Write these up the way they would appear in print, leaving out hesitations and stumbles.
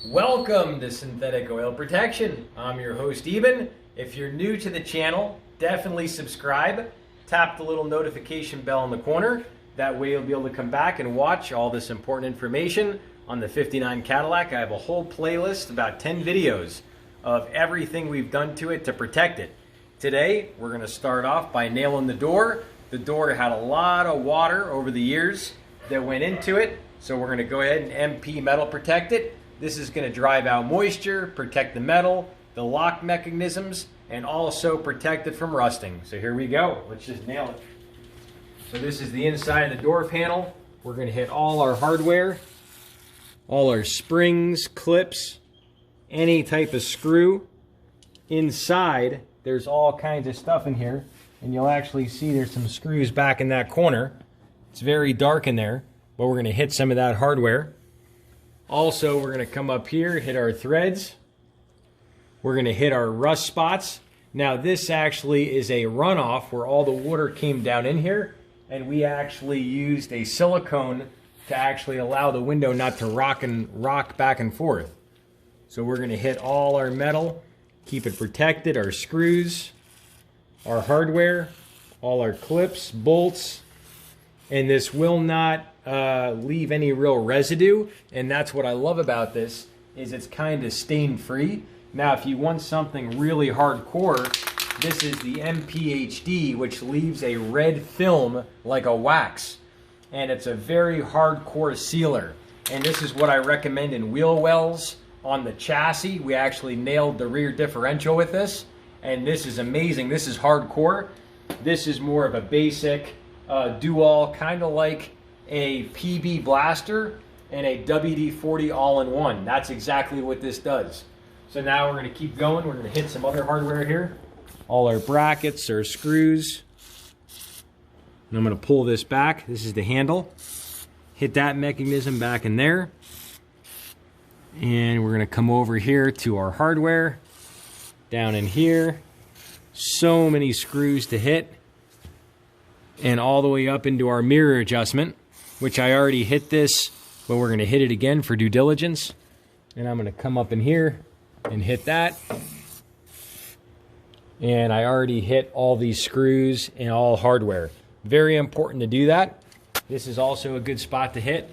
Welcome to Synthetic Oil Protection. I'm your host Eben. If you're new to the channel, definitely subscribe. Tap the little notification bell in the corner. That way you'll be able to come back and watch all this important information on the 59 Cadillac. I have a whole playlist, about 10 videos of everything we've done to it to protect it. Today we're going to start off by nailing the door. The door had a lot of water over the years that went into it, so we're going to go ahead and MP Metal Protect it. This is going to drive out moisture, protect the metal, the lock mechanisms, and also protect it from rusting. So here we go. Let's just nail it. So this is the inside of the door panel. We're going to hit all our hardware, all our springs, clips, any type of screw. Inside, there's all kinds of stuff in here, and you'll actually see there's some screws back in that corner. It's very dark in there, but we're going to hit some of that hardware. Also, we're going to come up here, hit our threads. We're going to hit our rust spots. Now, this actually is a runoff where all the water came down in here, and we actually used a silicone to actually allow the window not to rock back and forth. So we're going to hit all our metal, keep it protected, our screws, our hardware, all our clips, bolts, and this will not leave any real residue, and that's what I love about this, is it's kind of stain free. Now if you want something really hardcore, this is the MPHD, which leaves a red film like a wax, and it's a very hardcore sealer. And this is what I recommend in wheel wells on the chassis. We actually nailed the rear differential with this, and this is amazing. This is hardcore. This is more of a basic do-all, kind of like a PB blaster and a WD-40 all-in-one. That's exactly what this does. So now we're going to keep going. We're going to hit some other hardware here. All our brackets, our screws. And I'm going to pull this back. This is the handle. Hit that mechanism back in there. And we're going to come over here to our hardware. Down in here. So many screws to hit. And all the way up into our mirror adjustment, which I already hit this, but we're going to hit it again for due diligence. And I'm going to come up in here and hit that. And I already hit all these screws and all hardware. Very important to do that. This is also a good spot to hit.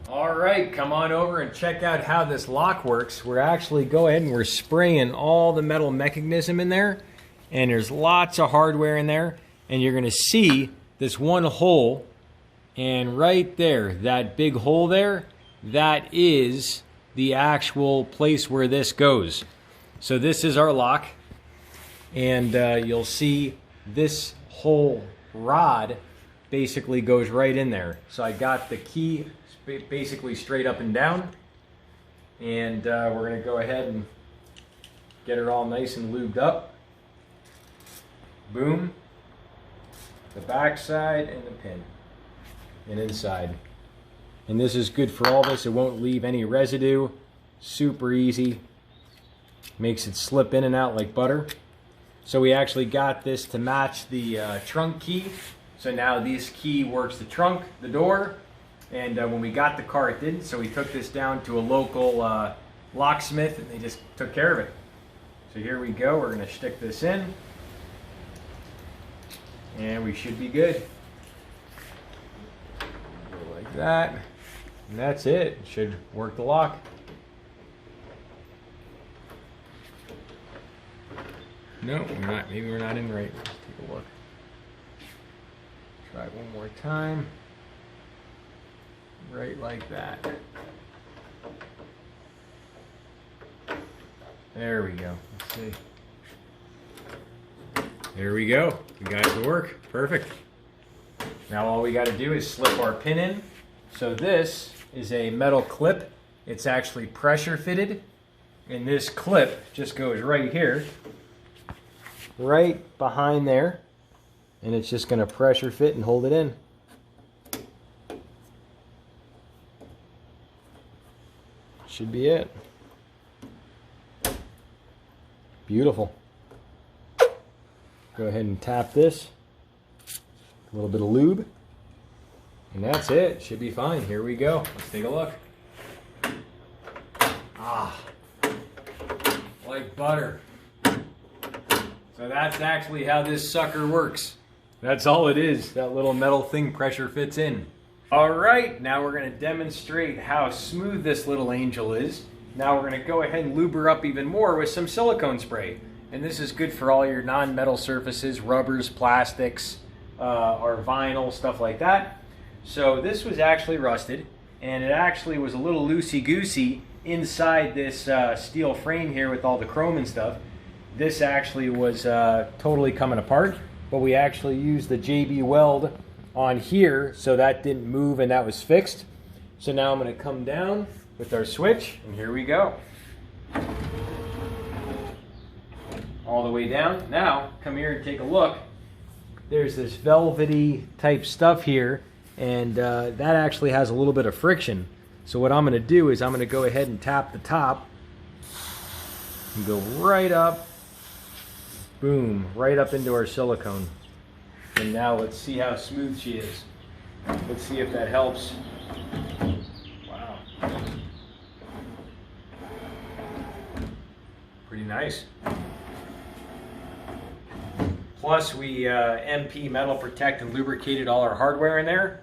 All right, come on over and check out how this lock works. We're actually go ahead and we're spraying all the metal mechanism in there. And there's lots of hardware in there. And you're going to see this one hole. And right there, that big hole there, that is the actual place where this goes. So this is our lock. And you'll see this whole rod basically goes right in there. So I got the key basically straight up and down. And we're going to go ahead and get it all nice and lubed up. Boom, the back side and the pin, and inside. And this is good for all this. It won't leave any residue. Super easy. Makes it slip in and out like butter. So we actually got this to match the trunk key. So now this key works the trunk, the door, and when we got the car it didn't. So we took this down to a local locksmith and they just took care of it. So here we go. We're going to stick this in. And we should be good. Go like that. And that's it. It should work the lock. No, we're not. Maybe we're not in right. Let's take a look. Try it one more time. Right like that. There we go. Let's see. There we go. We got it to work. Perfect. Now all we got to do is slip our pin in. So this is a metal clip. It's actually pressure fitted. And this clip just goes right here. Right behind there. And it's just going to pressure fit and hold it in. Should be it. Beautiful. Go ahead and tap this. A little bit of lube. And that's it. Should be fine. Here we go. Let's take a look. Ah, like butter. So that's actually how this sucker works. That's all it is. That little metal thing pressure fits in. All right, now we're going to demonstrate how smooth this little angel is. Now we're going to go ahead and lube her up even more with some silicone spray. And this is good for all your non-metal surfaces, rubbers, plastics, or vinyl, stuff like that. So this was actually rusted, and it actually was a little loosey-goosey inside this steel frame here with all the chrome and stuff. This actually was totally coming apart, but we actually used the J-B Weld on here, so that didn't move and that was fixed. So now I'm going to come down with our switch, and here we go. All the way down. Now, come here and take a look. There's this velvety type stuff here, and that actually has a little bit of friction. So what I'm going to do is I'm going to go ahead and tap the top and go right up. Boom, right up into our silicone. And now let's see how smooth she is. Let's see if that helps. Wow. Pretty nice. Plus we MP Metal Protect and lubricated all our hardware in there.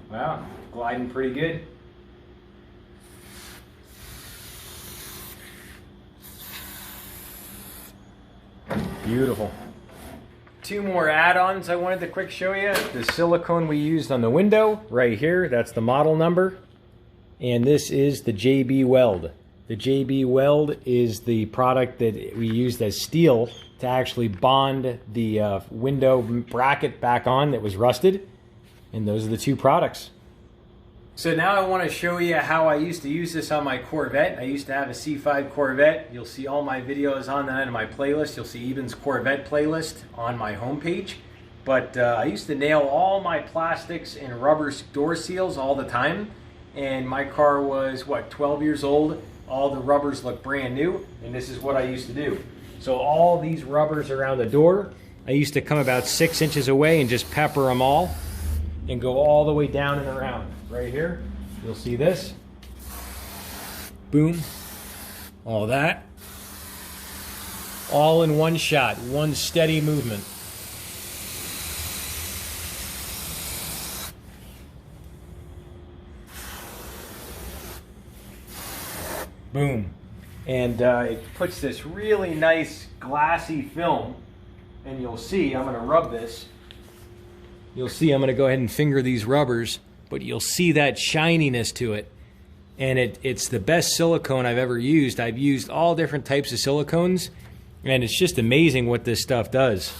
Wow, gliding pretty good. Beautiful. Two more add-ons I wanted to quick show you. The silicone we used on the window right here, that's the model number. And this is the J-B Weld. The J-B Weld is the product that we used as steel to actually bond the window bracket back on that was rusted. And those are the two products. So now I want to show you how I used to use this on my Corvette. I used to have a C5 Corvette. You'll see all my videos on that in my playlist. You'll see Eben's Corvette playlist on my homepage. But I used to nail all my plastics and rubber door seals all the time. And my car was, what, 12 years old. All the rubbers look brand new. And this is what I used to do. So all these rubbers around the door, I used to come about 6 inches away and just pepper them all. And go all the way down and around. Right here, you'll see this. Boom. All that. All in one shot, one steady movement. Boom. And it puts this really nice glassy film. And you'll see, I'm going to rub this. You'll see I'm going to go ahead and finger these rubbers, but you'll see that shininess to it. And it's the best silicone I've ever used. I've used all different types of silicones, and it's just amazing what this stuff does.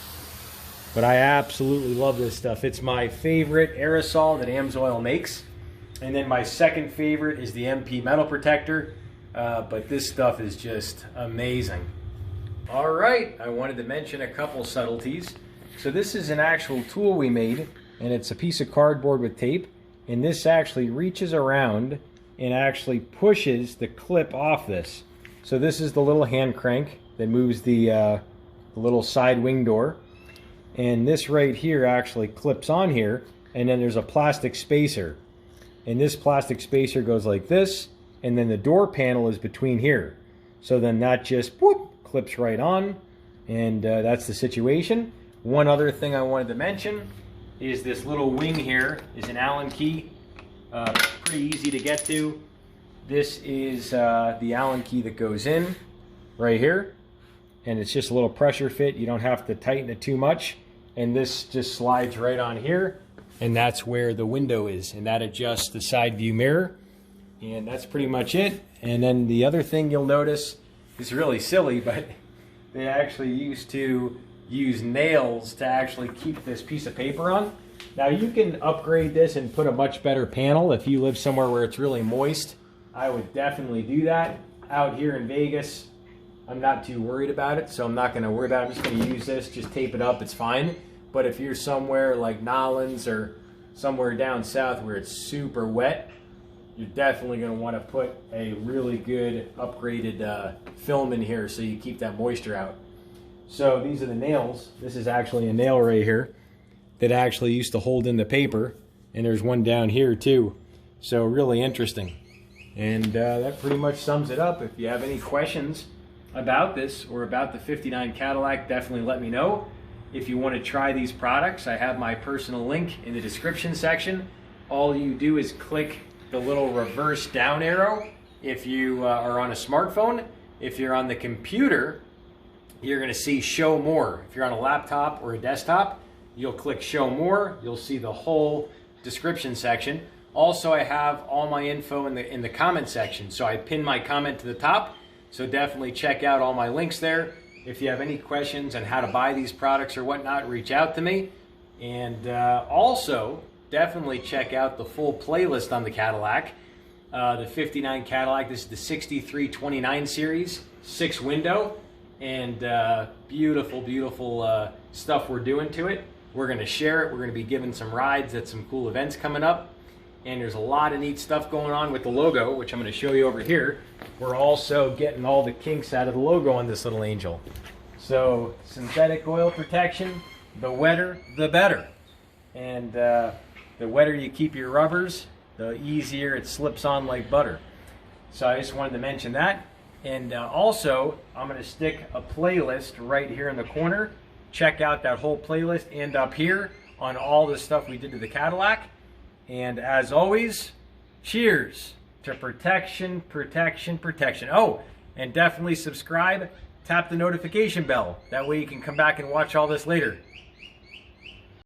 But I absolutely love this stuff. It's my favorite aerosol that AMSOIL makes. And then my second favorite is the MP Metal Protector. But this stuff is just amazing. All right, I wanted to mention a couple subtleties. So this is an actual tool we made, and it's a piece of cardboard with tape, and this actually reaches around and actually pushes the clip off this. So this is the little hand crank that moves the little side wing door, and this right here actually clips on here, and then there's a plastic spacer, and this plastic spacer goes like this, and then the door panel is between here. So then that just whoop, clips right on, and that's the situation. One other thing I wanted to mention is this little wing here is an Allen key. Pretty easy to get to. This is the Allen key that goes in right here. And it's just a little pressure fit. You don't have to tighten it too much. And this just slides right on here. And that's where the window is. And that adjusts the side view mirror. And that's pretty much it. And then the other thing you'll notice is really silly, but they actually used to use nails to actually keep this piece of paper on. Now you can upgrade this and put a much better panel if you live somewhere where it's really moist. I would definitely do that. Out here in Vegas, I'm not too worried about it, so I'm not going to worry about it. I'm just going to use this, just tape it up, it's fine. But if you're somewhere like Nolens or somewhere down south where it's super wet, you're definitely going to want to put a really good upgraded film in here so you keep that moisture out. So these are the nails. This is actually a nail right here that actually used to hold in the paper, and there's one down here too. So really interesting. And that pretty much sums it up. If you have any questions about this or about the 59 Cadillac, definitely let me know. If you want to try these products, I have my personal link in the description section. All you do is click the little reverse down arrow if you are on a smartphone. If you're on the computer, you're going to see show more. If you're on a laptop or a desktop, you'll click show more. You'll see the whole description section. Also, I have all my info in the comment section. So I pin my comment to the top. So definitely check out all my links there. If you have any questions on how to buy these products or whatnot, reach out to me. And also, definitely check out the full playlist on the Cadillac. The 59 Cadillac, this is the 6329 series, 6-window, and beautiful, beautiful stuff we're doing to it. We're going to share it. We're going to be giving some rides at some cool events coming up. And there's a lot of neat stuff going on with the logo, which I'm going to show you over here. We're also getting all the kinks out of the logo on this little angel. So synthetic oil protection, the wetter, the better. And the wetter you keep your rubbers, the easier it slips on like butter. So I just wanted to mention that. And also, I'm going to stick a playlist right here in the corner. Check out that whole playlist and up here on all the stuff we did to the Cadillac. And as always, cheers to protection, protection, protection. Oh, and definitely subscribe, tap the notification bell. That way you can come back and watch all this later.